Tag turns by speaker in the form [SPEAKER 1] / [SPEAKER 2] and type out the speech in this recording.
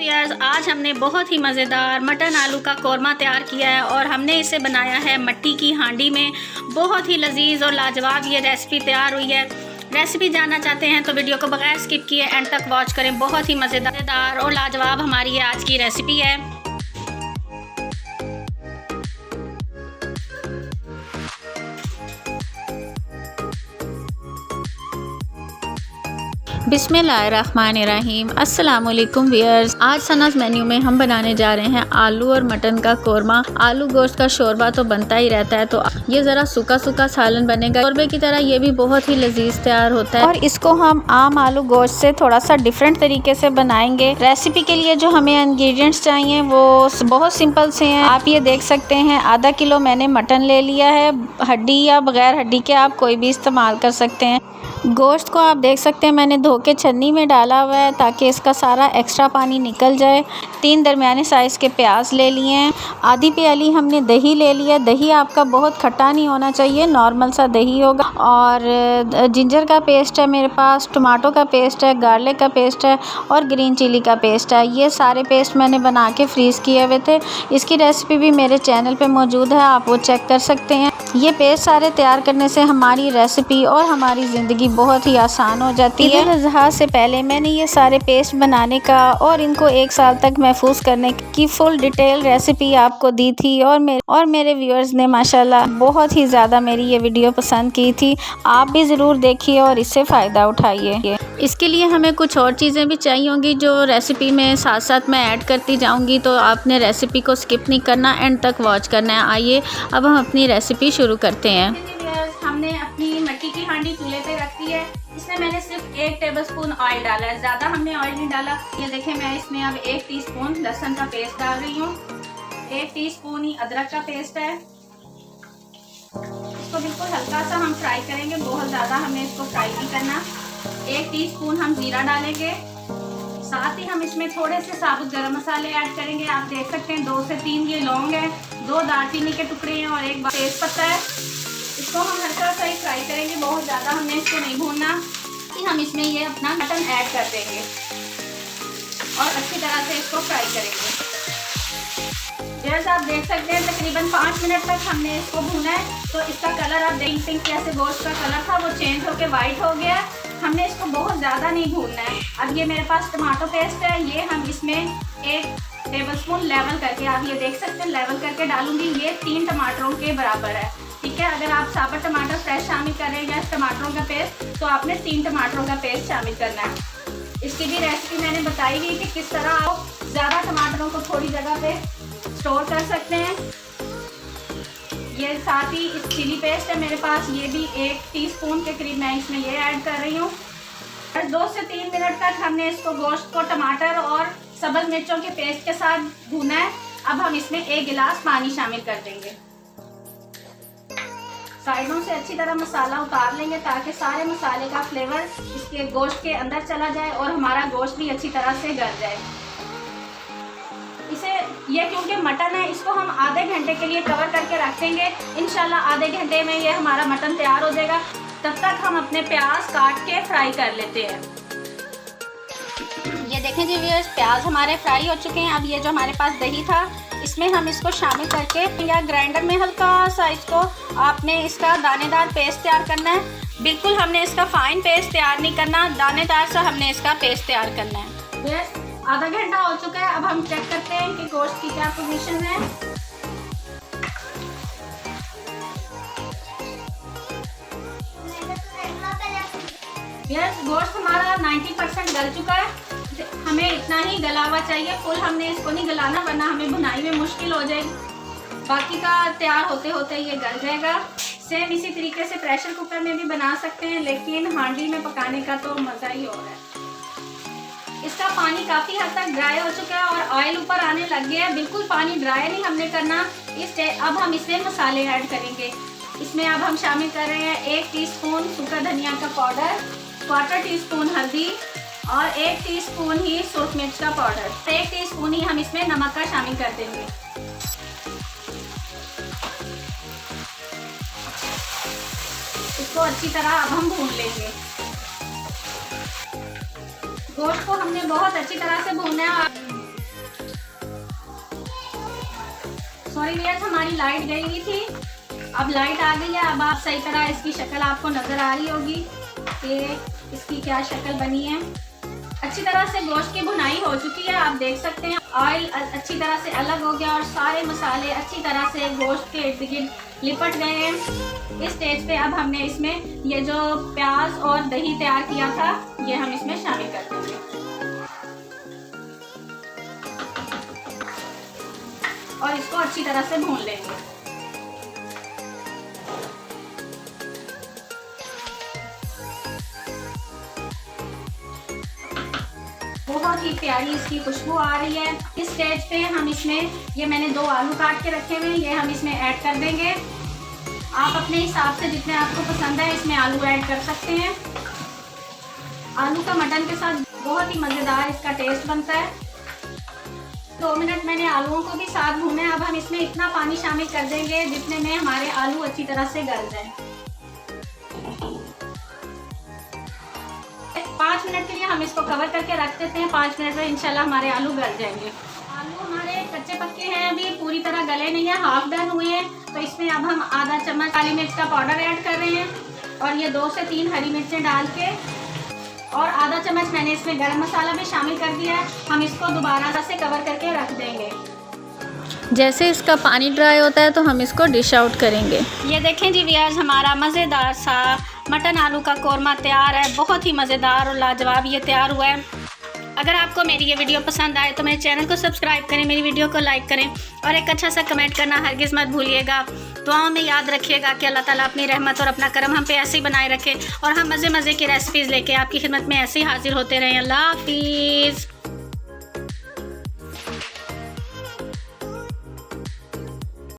[SPEAKER 1] Viewers, आज हमने बहुत ही मज़ेदार मटन आलू का कोरमा तैयार किया है और हमने इसे बनाया है मिट्टी की हांडी में। बहुत ही लजीज और लाजवाब ये रेसिपी तैयार हुई है। रेसिपी जानना चाहते हैं तो वीडियो को बगैर स्किप किए एंड तक वॉच करें। बहुत ही मज़ेदार और लाजवाब हमारी ये आज की रेसिपी है।
[SPEAKER 2] बिस्मिल्लाहिर्रहमानिर्रहीम। अस्सलाम वालेकुम व्यूअर्स, आज सनाज़ मेन्यू में हम बनाने जा रहे हैं आलू और मटन का कोरमा। आलू गोश्त का शोरबा तो बनता ही रहता है, तो ये ज़रा सूखा सूखा सालन बनेगा। शोरबे की तरह ये भी बहुत ही लजीज तैयार होता है और इसको हम आम आलू गोश्त से थोड़ा सा डिफरेंट तरीके से बनाएंगे। रेसिपी के लिए जो हमें इंग्रेडिएंट्स चाहिए वो बहुत सिंपल से हैं। आप ये देख सकते हैं, आधा किलो मैंने मटन ले लिया है। हड्डी या बगैर हड्डी के आप कोई भी इस्तेमाल कर सकते हैं। गोश्त को आप देख सकते हैं मैंने धो के छन्नी में डाला हुआ है ताकि इसका सारा एक्स्ट्रा पानी निकल जाए। 3 दरमियाने साइज़ के प्याज ले लिए हैं। आधी प्याली हमने दही ले लिया। दही आपका बहुत खट्टा नहीं होना चाहिए, नॉर्मल सा दही होगा। और जिंजर का पेस्ट है मेरे पास, टमाटो का पेस्ट है, गार्लिक का पेस्ट है और ग्रीन चिली का पेस्ट है। ये सारे पेस्ट मैंने बना के फ्रीज़ किए हुए थे। इसकी रेसिपी भी मेरे चैनल पे मौजूद है, आप वो चेक कर सकते हैं। ये पेस्ट सारे तैयार करने से हमारी रेसिपी और हमारी ज़िंदगी बहुत ही आसान हो जाती है। ईद उल अज़हा से पहले मैंने ये सारे पेस्ट बनाने का और इनको 1 साल तक महफूज करने की फुल डिटेल रेसिपी आपको दी थी और मेरे व्यूअर्स ने माशाल्लाह बहुत ही ज़्यादा मेरी ये वीडियो पसंद की थी। आप भी ज़रूर देखिए और इससे फ़ायदा उठाइए। इसके लिए हमें कुछ और चीज़ें भी चाहिए होंगी जो रेसिपी में साथ साथ मैं ऐड करती जाऊँगी, तो आपने रेसिपी को स्किप नहीं करना, एंड तक वॉच करना है। आइए अब हम अपनी रेसिपी शुरू करते हैं।
[SPEAKER 1] हमने अपनी मिट्टी की हांडी चूल्हे पे रख दी है। इसमें मैंने सिर्फ 1 टेबलस्पून ऑयल डाला है, ज़्यादा हमने ऑयल नहीं डाला। ये देखें, मैं इसमें अब 1 टीस्पून लहसुन का पेस्ट डाल रही हूँ। 1 टीस्पून ही अदरक का पेस्ट है। इसको बिल्कुल हल्का सा हम फ्राई करेंगे, बहुत ज़्यादा हमें इसको फ्राई नहीं करना। 1 टीस्पून हम जीरा डालेंगे। साथ ही हम इसमें थोड़े से साबुत गरम मसाले ऐड करेंगे। आप देख सकते हैं 2 से 3 ये लौंग है, 2 दालचीनी के टुकड़े हैं और 1 तेज पत्ता है। इसको हम हल्का सा ही फ्राई करेंगे, बहुत ज़्यादा हमने इसको नहीं भूनना। कि हम इसमें ये अपना मटन ऐड कर देंगे और अच्छी तरह से इसको फ्राई करेंगे। जैसा आप देख सकते हैं तकरीबन 5 मिनट तक हमने इसको भूना है। तो इसका कलर आप देख सकते हैं, जैसे गोश्त का कलर था वो चेंज होकर वाइट हो गया। हमने इसको बहुत ज़्यादा नहीं भूनना है। अब ये मेरे पास टमाटो पेस्ट है, ये हम इसमें 1 टेबलस्पून लेवल करके, आप ये देख सकते हैं लेवल करके डालूंगी। ये 3 टमाटरों के बराबर है, ठीक है। अगर आप साबुत टमाटर फ्रेश शामिल कर रहे हैं या टमाटरों का पेस्ट, तो आपने 3 टमाटरों का पेस्ट शामिल करना है। इसकी भी रेसिपी मैंने बताई गई कि किस तरह आप ज़्यादा टमाटरों को थोड़ी जगह पे स्टोर कर सकते हैं। ये साथ ही इस चिली पेस्ट है मेरे पास, ये भी 1 टीस्पून के करीब मैं इसमें ये ऐड कर रही हूँ। 2 से 3 मिनट तक हमने इसको गोश्त को टमाटर और सब्ज़ मिर्चों के पेस्ट के साथ भूना है। अब हम इसमें 1 गिलास पानी शामिल कर देंगे। साइडों से अच्छी तरह मसाला उतार लेंगे ताकि सारे मसाले का फ्लेवर इसके गोश्त के अंदर चला जाए और हमारा गोश्त भी अच्छी तरह से गल जाए। ये क्योंकि मटन है, इसको हम आधे घंटे के लिए कवर करके रखेंगे। इंशाल्लाह आधे घंटे में ये हमारा मटन तैयार हो जाएगा। तब तक हम अपने प्याज काट के फ्राई कर लेते हैं। ये देखें जी व्यूअर्स, प्याज हमारे फ्राई हो चुके हैं। अब ये जो हमारे पास दही था, इसमें हम इसको शामिल करके या ग्राइंडर में हल्का सा इसको आपने इसका दानेदार पेस्ट तैयार करना है। बिल्कुल हमने इसका फाइन पेस्ट तैयार नहीं करना, दानेदार सा हमने इसका पेस्ट तैयार करना है। आधा घंटा हो चुका है। अब हम चेक करते हैं कि गोश्त की क्या पोजीशन है। यस, गोश्त हमारा 90% गल चुका है। हमें इतना ही गला हुआ चाहिए, फुल हमने इसको नहीं गलाना वरना हमें भुनाई में मुश्किल हो जाएगी। बाकी का तैयार होते होते ये गल जाएगा। सेम इसी तरीके से प्रेशर कुकर में भी बना सकते हैं, लेकिन हांडी में पकाने का तो मज़ा ही हो रहा है। इसका पानी काफ़ी हद तक ड्राई हो चुका है और ऑयल ऊपर आने लग गया है। बिल्कुल पानी ड्राई नहीं हमने करना। अब हम इसमें मसाले ऐड करेंगे। इसमें अब हम शामिल कर रहे हैं 1 टीस्पून सूखा धनिया का पाउडर, 1/4 टीस्पून हल्दी और 1 टीस्पून ही सूरख मिर्च का पाउडर। 1 टीस्पून ही हम इसमें नमक का शामिल कर देंगे। इसको अच्छी तरह अब हम भून लेंगे। गोश्त को हमने बहुत अच्छी तरह से भूनना है। सॉरी व्यूअर्स, हमारी लाइट गई हुई थी, अब लाइट आ गई है। अब आप सही तरह इसकी शक्ल आपको नज़र आ रही होगी कि इसकी क्या शक्ल बनी है। अच्छी तरह से गोश्त की भुनाई हो चुकी है, आप देख सकते हैं ऑयल अच्छी तरह से अलग हो गया और सारे मसाले अच्छी तरह से गोश्त के इर्द गिर्द लिपट गए हैं। इस स्टेज पे अब हमने इसमें ये जो प्याज और दही तैयार किया था ये हम इसमें शामिल कर देंगे और इसको अच्छी तरह से भून लेंगे। बहुत ही प्यारी इसकी खुशबू आ रही है। इस स्टेज पे हम इसमें ये मैंने 2 आलू काट के रखे हुए हैं, ये हम इसमें ऐड कर देंगे। आप अपने हिसाब से जितने आपको पसंद है इसमें आलू ऐड कर सकते हैं। आलू का मटन के साथ बहुत ही मज़ेदार इसका टेस्ट बनता है। 2 मिनट मैंने आलूओं को भी साथ भूना। अब हम इसमें इतना पानी शामिल कर देंगे जितने में हमारे आलू अच्छी तरह से गल जाएं। 5 मिनट के लिए हम इसको कवर करके रख देते हैं। 5 मिनट में इंशाल्लाह हमारे आलू गल जाएंगे। आलू हमारे कच्चे पक्के हैं, अभी पूरी तरह गले नहीं है, हाफ डन हुए हैं। तो इसमें अब हम आधा चम्मच काली मिर्च का पाउडर ऐड कर रहे हैं और ये 2 से 3 हरी मिर्चें डाल के और आधा चम्मच मैंने इसमें गरम मसाला भी शामिल कर दिया है। हम इसको दोबारा से कवर करके रख देंगे।
[SPEAKER 2] जैसे इसका पानी ड्राई होता है तो हम इसको डिश आउट करेंगे।
[SPEAKER 1] ये देखें जी व्यूअर्स, हमारा मज़ेदार सा मटन आलू का कोरमा तैयार है। बहुत ही मज़ेदार और लाजवाब ये तैयार हुआ है। अगर आपको मेरी ये वीडियो पसंद आए तो मेरे चैनल को सब्सक्राइब करें, मेरी वीडियो को लाइक करें और एक अच्छा सा कमेंट करना हरगिज़ मत भूलिएगा। दुआओं में याद रखिएगा कि अल्लाह ताला अपनी रहमत और अपना करम हम पे ऐसे ही बनाए रखे और हम मज़े मज़े की रेसिपीज़ लेके आपकी खिदमत में ऐसे ही हाजिर होते रहें। अल्लाह हाफिज़।